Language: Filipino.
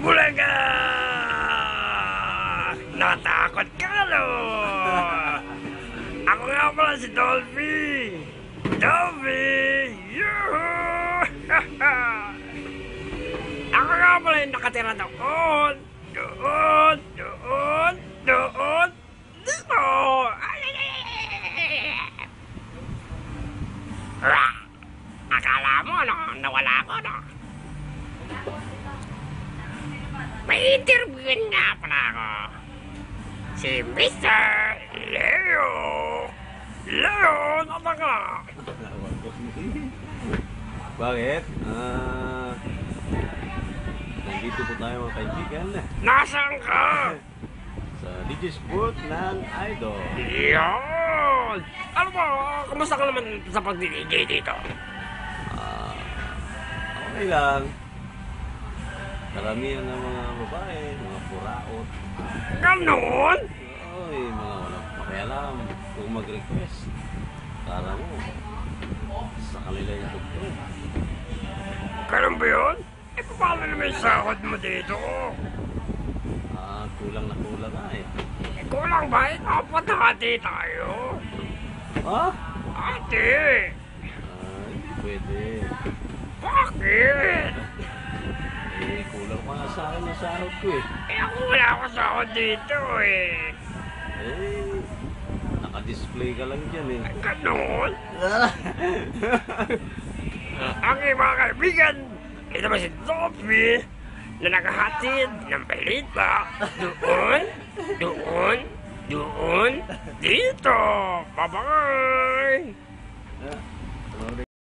Bulaga! Natakot ka, no? Ako nga pala si Dolphy! Dolphy! Yoo-hoo! Ako nga pala yung nakatira doon! Doon! Doon! Doon! Dito! Akala mo, no? Nawala ako, no? May interviewin nga pala ako. Si Mr. Leo. Leo, ano ka? Bakit? Nandito po tayo mga kaibigan. Nasaan ka? Sa DJ Sport ng Idol. Yan! Ano ba? Kamusta ka naman sa pag-DJ dito? Okay lang. Karamihan ng mga babae, mga puraot. Ganon? Ay, mga walang pakialam. Kung mag-request, para mo, sa kanila yung tugtog. Ganun ba yun? Eh, paano naman yung sahod mo dito? Kulang na kulang nga eh. Eh, kulang ba? Eh, dapat hati tayo. Ha? Hati! Hindi pwede. Bakit? Eh, kulang pa nga sa akin yung sahod ko eh. Eh, ako wala ako sahod dito eh. Eh, naka-display ka lang dyan eh. Ganon? Ang mga kaibigan, ito ba si Dolphy na nakahatid ng balita doon, doon, doon, dito. Bye-bye!